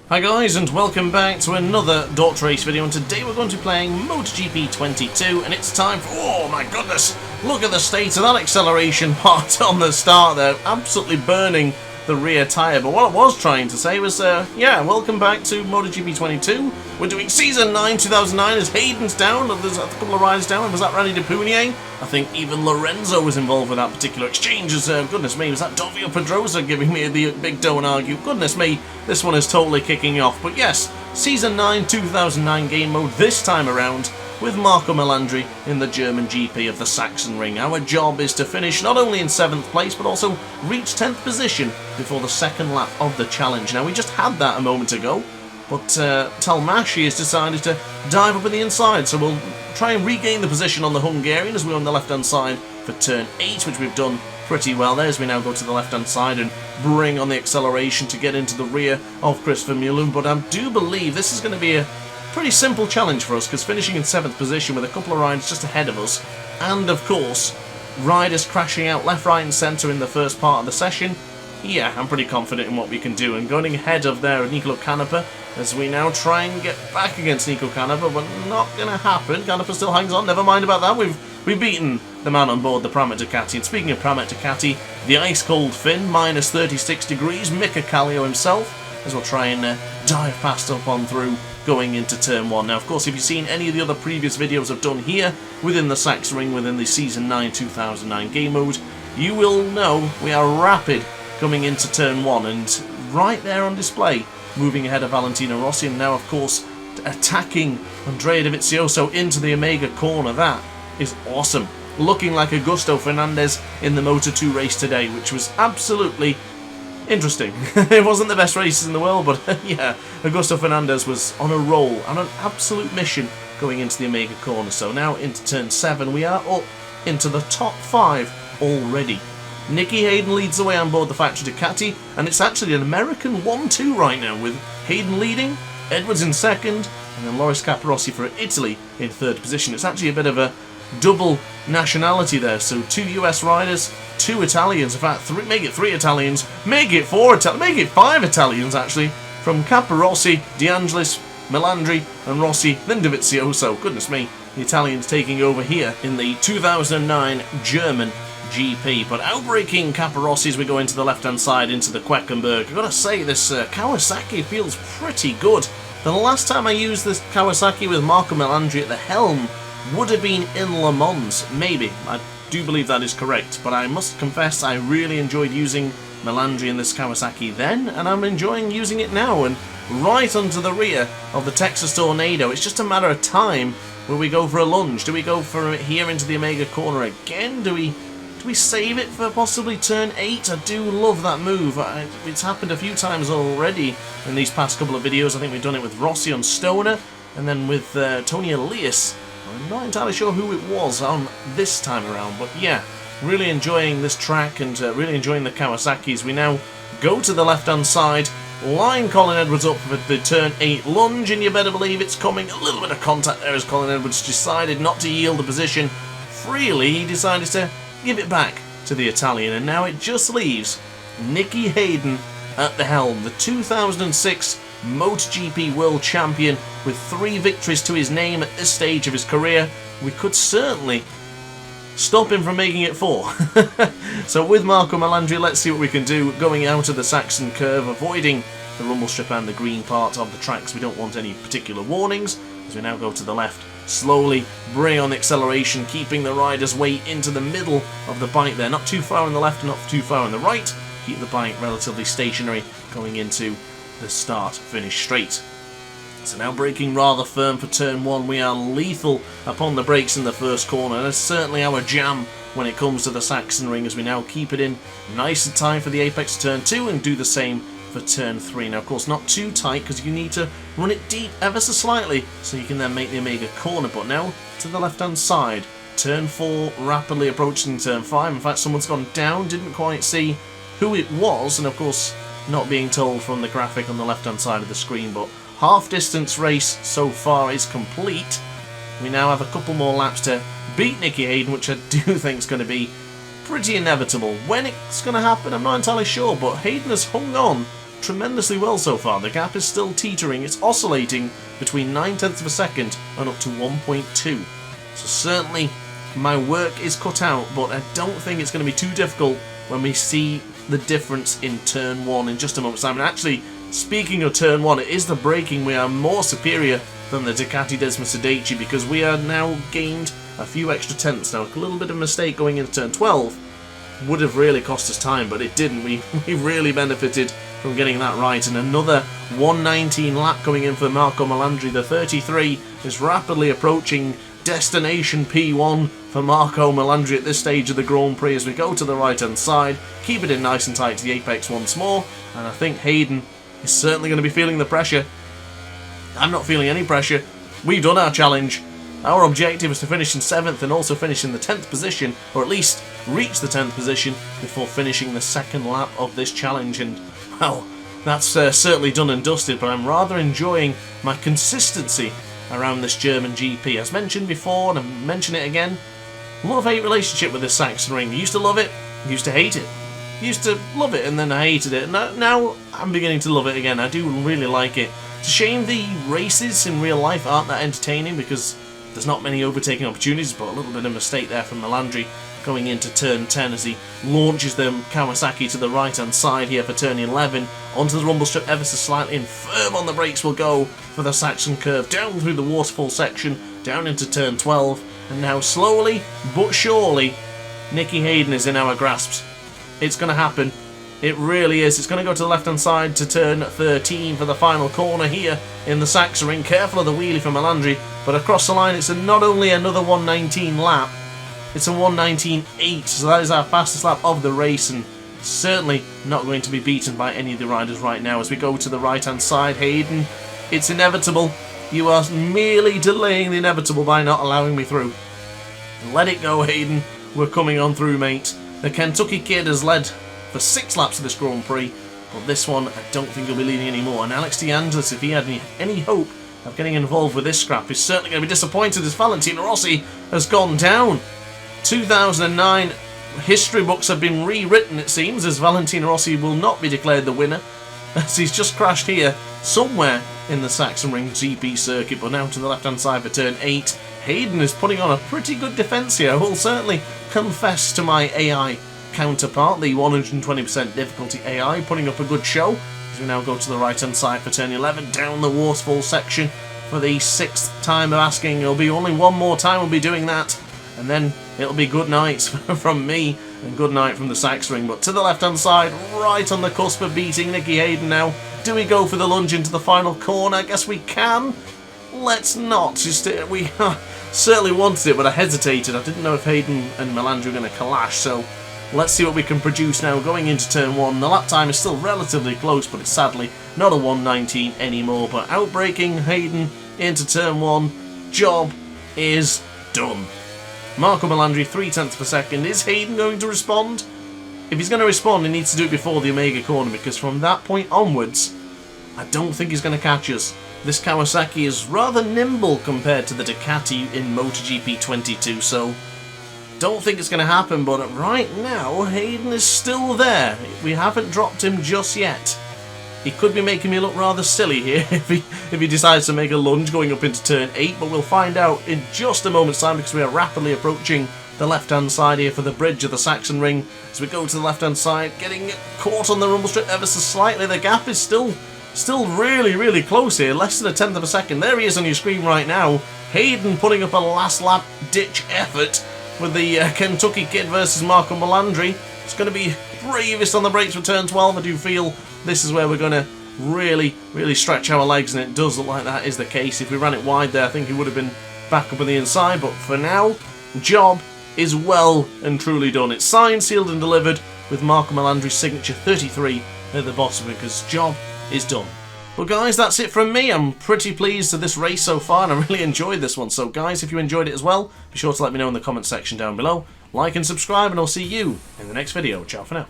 Hi guys, and welcome back to another DrAce video, and today we're going to be playing MotoGP 22, and it's time for, oh my goodness, look at the state of that acceleration part on the start there, absolutely burning the rear tyre. But what I was trying to say was, yeah, welcome back to MotoGP 22. We're doing Season 9 2009 as Hayden's down, there's a couple of riders down, was that Randy DePunier? I think even Lorenzo was involved with that particular exchange as, goodness me, was that Dovio Pedrosa giving me the big don't argue? Goodness me, this one is totally kicking off. But yes, Season 9 2009 game mode this time around, with Marco Melandri in the German GP of the Sachsenring. Our job is to finish not only in 7th place, but also reach 10th position before the second lap of the challenge. Now, we just had that a moment ago, but Talmashi has decided to dive up in the inside, so we'll try and regain the position on the Hungarian as we're on the left-hand side for turn 8, which we've done pretty well there as we now go to the left-hand side and bring on the acceleration to get into the rear of Christopher Mullen. But I do believe this is going to be a pretty simple challenge for us, because finishing in 7th position with a couple of riders just ahead of us, and of course riders crashing out left, right and centre in the first part of the session, yeah, I'm pretty confident in what we can do. And going ahead of there Nicola Canepa as we now try and get back against Nico Canepa, but not going to happen. Canepa still hangs on, never mind about that, we've beaten the man on board the Pramac Ducati. And speaking of Pramac Ducati, the ice cold Finn, minus 36 degrees, Mika Kallio himself, as we'll try and dive past up on through going into turn 1. Now, of course, if you've seen any of the other previous videos I've done here within the Sachsenring, within the Season 9 2009 game mode, you will know we are rapid coming into turn 1, and right there on display, moving ahead of Valentino Rossi, and now, of course, attacking Andrea Dovizioso into the Omega corner. That is awesome. Looking like Augusto Fernandez in the Moto 2 race today, which was absolutely interesting. It wasn't the best races in the world, but yeah, Augusto Fernandez was on a roll, on an absolute mission going into the Omega corner. So now into turn 7, we are up into the top 5 already. Nicky Hayden leads the way on board the factory Ducati, and it's actually an American 1-2 right now, with Hayden leading, Edwards in 2nd, and then Loris Capirossi for Italy in 3rd position. It's actually a bit of a double nationality there, so 2 US riders, 2 Italians, in fact make it 3 Italians, make it 4 Italians, make it 5 Italians actually, from Capirossi, De Angelis, Melandri and Rossi, then Dovizioso. Goodness me, the Italians taking over here in the 2009 German GP. But outbreaking Capirossi as we go into the left hand side into the Queckenberg. I've got to say, this Kawasaki feels pretty good. The last time I used this Kawasaki with Marco Melandri at the helm would have been in Le Mans, maybe. I do believe that is correct, but I must confess I really enjoyed using Melandri in this Kawasaki then, and I'm enjoying using it now, and right onto the rear of the Texas Tornado. It's just a matter of time where we go for a lunge. Do we go for it here into the Omega corner again? Do we save it for possibly turn 8? I do love that move. It's happened a few times already in these past couple of videos. I think we've done it with Rossi on Stoner, and then with Tony Elias. I'm not entirely sure who it was on this time around, but yeah, really enjoying this track and really enjoying the Kawasaki's. We now go to the left-hand side, line Colin Edwards up for the turn 8 lunge, and you better believe it's coming. A little bit of contact there as Colin Edwards decided not to yield the position freely. He decided to give it back to the Italian, and now it just leaves Nicky Hayden at the helm, the 2006 MotoGP World Champion with 3 victories to his name at this stage of his career. We could certainly stop him from making it 4. So with Marco Melandri, let's see what we can do going out of the Saxon curve, avoiding the rumble strip and the green part of the tracks. We don't want any particular warnings as we now go to the left. Slowly bring on the acceleration, keeping the rider's weight into the middle of the bike there. Not too far on the left, not too far on the right. Keep the bike relatively stationary going into the start-finish straight. So now braking rather firm for turn 1. We are lethal upon the brakes in the first corner. That's certainly our jam when it comes to the Sachsenring, as we now keep it in nice and tight for the apex of turn 2 and do the same for turn 3. Now, of course, not too tight, because you need to run it deep ever so slightly so you can then make the Omega corner. But now to the left-hand side. Turn 4 rapidly approaching turn 5. In fact, someone's gone down, didn't quite see who it was, and of course not being told from the graphic on the left-hand side of the screen. But half-distance race so far is complete. We now have a couple more laps to beat Nicky Hayden, which I do think is going to be pretty inevitable. When it's going to happen, I'm not entirely sure, but Hayden has hung on tremendously well so far. The gap is still teetering. It's oscillating between 9/10 of a second and up to 1.2. So certainly my work is cut out, but I don't think it's going to be too difficult when we see the difference in turn 1 in just a moment's time. And actually, speaking of turn 1, it is the braking we are more superior than the Ducati Desmosedici, because we are now gained a few extra tenths. Now, a little bit of a mistake going into turn 12 would have really cost us time, but it didn't. We really benefited from getting that right. And another 119 lap coming in for Marco Melandri. The 33 is rapidly approaching destination P1 for Marco Melandri at this stage of the Grand Prix as we go to the right hand side, keep it in nice and tight to the apex once more, and I think Hayden is certainly going to be feeling the pressure. I'm not feeling any pressure. We've done our challenge. Our objective is to finish in 7th and also finish in the 10th position, or at least reach the 10th position before finishing the second lap of this challenge. And well, that's certainly done and dusted, but I'm rather enjoying my consistency around this German GP. As mentioned before, and I mention it again, love-hate relationship with this Saxon ring. Used to love it, used to hate it. Used to love it and then I hated it. Now I'm beginning to love it again. I do really like it. It's a shame the races in real life aren't that entertaining because there's not many overtaking opportunities, but a little bit of mistake there from Melandri going into turn 10 as he launches the Kawasaki to the right hand side here for turn 11 onto the rumble strip ever so slightly, and firm on the brakes will go for the Saxon curve down through the waterfall section down into turn 12, and now slowly but surely Nicky Hayden is in our grasps. It's going to happen. It really is. It's going to go to the left hand side to turn 13 for the final corner here in the Saxon ring. Careful of the wheelie from Melandri, but across the line it's not only another 119 lap, it's a 119.8, so that is our fastest lap of the race, and certainly not going to be beaten by any of the riders right now. As we go to the right hand side, Hayden, it's inevitable. You are merely delaying the inevitable by not allowing me through. Let it go, Hayden. We're coming on through, mate. The Kentucky kid has led for 6 laps of this Grand Prix, but this one I don't think he'll be leading anymore. And Alex DeAngelis, if he had any hope of getting involved with this scrap, is certainly going to be disappointed as Valentino Rossi has gone down. 2009 history books have been rewritten, it seems, as Valentino Rossi will not be declared the winner, as he's just crashed here somewhere in the Saxon Ring GP circuit. But now to the left hand side for turn 8, Hayden is putting on a pretty good defence here. I will certainly confess to my AI counterpart, the 120% difficulty AI, putting up a good show as we now go to the right hand side for turn 11 down the waterfall section for the 6th time of asking. It'll be only one more time we'll be doing that, and then it'll be good night from me and good night from the Saxon Ring. But to the left hand side, right on the cusp of beating Nicky Hayden now. Do we go for the lunge into the final corner? I guess we can. Let's not. We certainly wanted it, but I hesitated. I didn't know if Hayden and Melandri were going to clash, so let's see what we can produce now going into turn 1. The lap time is still relatively close, but it's sadly not a 119 anymore. But outbraking Hayden into turn 1, job is done. Marco Melandri 0.3 per second. Is Hayden going to respond? If he's going to respond, he needs to do it before the Omega corner, because from that point onwards, I don't think he's going to catch us. This Kawasaki is rather nimble compared to the Ducati in MotoGP 22, so don't think it's going to happen. But right now, Hayden is still there. We haven't dropped him just yet. He could be making me look rather silly here if he decides to make a lunge going up into turn 8, but we'll find out in just a moment's time, because we are rapidly approaching the left-hand side here for the bridge of the Saxon Ring. As we go to the left-hand side, getting caught on the rumble strip ever so slightly. The gap is still really, really close here, less than a 10th of a second. There he is on your screen right now. Hayden putting up a last-lap ditch effort with the Kentucky kid versus Marco Melandri. It's going to be bravest on the brakes for turn 12. I do feel this is where we're going to really, really stretch our legs, and it does look like that is the case. If we ran it wide there, I think he would have been back up on the inside, but for now, job is well and truly done. It's signed, sealed and delivered with Marco Melandri's signature 33 at the bottom, because job is done. Well guys, that's it from me. I'm pretty pleased with this race so far, and I really enjoyed this one. So guys, if you enjoyed it as well, be sure to let me know in the comment section down below. Like and subscribe, and I'll see you in the next video. Ciao for now.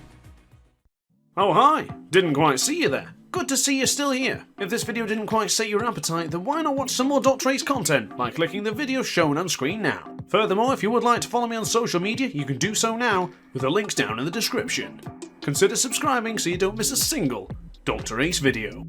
Oh hi, didn't quite see you there. Good to see you're still here. If this video didn't quite set your appetite, then why not watch some more DrAce content by clicking the video shown on screen now. Furthermore, if you would like to follow me on social media, you can do so now with the links down in the description. Consider subscribing so you don't miss a single DrAce video.